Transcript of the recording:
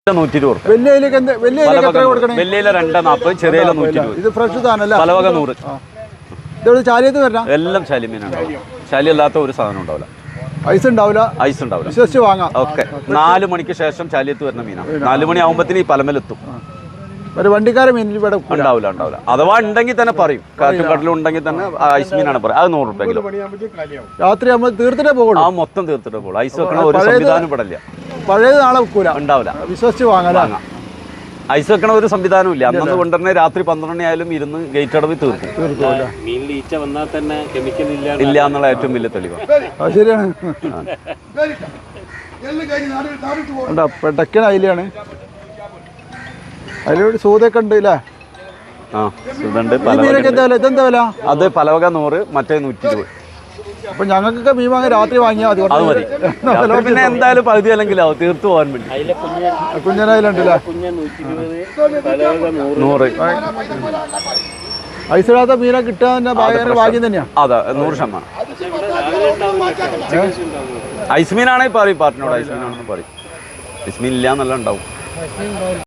120 വലിയ 240 ചെറിയ 120 ഇത് ഫ്രഷ് സാധനമല്ല പലവക 100 ഇതോട് ചാലിയത്ത് വരണം എല്ലാം ശാലിമീനുണ്ടാവും ശാലി അല്ലാത്ത ഒരു സാധനം ഉണ്ടാവില്ല ഐസ് ഉണ്ടാവില്ല വിശ്വസിച്ച് വാങ്ങാം ഓക്കെ 4 മണിക്ക് ശേഷം ചാലിയത്ത് വരുന്ന മീനാണ് 4 മണി ആകുമ്പോഴത്തേന് ഈ പലമലെത്തും ഒരു വണ്ടിക്കാരെ മീൻ ഇവിടെ ഉണ്ടാവില്ല അഥവാ ഉണ്ടെങ്കിൽ തന്നെ പറയും കാറ്റും കടലും ഉണ്ടെങ്കിൽ തന്നെ ഐസ് മീനാണ് പറയും അത് 100 രൂപ കിലോ രാത്രി നമ്മൾ തീർത്തിട്ടേ പോകുള്ളൂ ആ മൊത്തം തീർത്തിട്ടേ പോകുള്ളൂ ഐസ് വെക്കണ ഒരു സംവിധാനം ഇവിടെ ഇല്ല പഴയത് നാളെ വെക്കൂല ഉണ്ടാവില്ല വിശ്വസിച്ച് വാങ്ങാം ഐസ് വെക്കണ ഒരു സംവിധാനം ഇല്ല അന്നു കൊണ്ടുതന്നെ രാത്രി 12 മണി ആയാലും ഇരുന്ന് ഗേറ്റ് അടവ് തീർക്കും ഇല്ല എന്നുള്ള ഏറ്റവും വലിയ തെളിവ് ശരിയാണ് പെട്ടക്കണ അയിലാണ് അതിലൊരു സൂതൊക്കെ ഉണ്ട് അല്ലേ ഇതെന്താ വില അത് പലവക 100 മറ്റേ 120 അപ്പൊ ഞങ്ങൾക്കൊക്കെ മീൻ വാങ്ങി രാത്രി വാങ്ങിയാൽ മതി പിന്നെ എന്തായാലും പകുതി അല്ലെങ്കിൽ തീർത്തു പോകാൻ വേണ്ടി കുഞ്ഞനായിലുണ്ടല്ലേ 100 ഐസിടാത്ത മീനെ കിട്ടാൻ ഭയങ്കര ഭാഗ്യം തന്നെയാ അതെ 100%. ഐസ് മീനാണെങ്കിൽ പറയും പാർട്ടിനോട് ഐസ് മീനാണെന്ന് പറയും ഐസ് മീൻ ഇല്ല എന്നല്ല ഉണ്ടാവും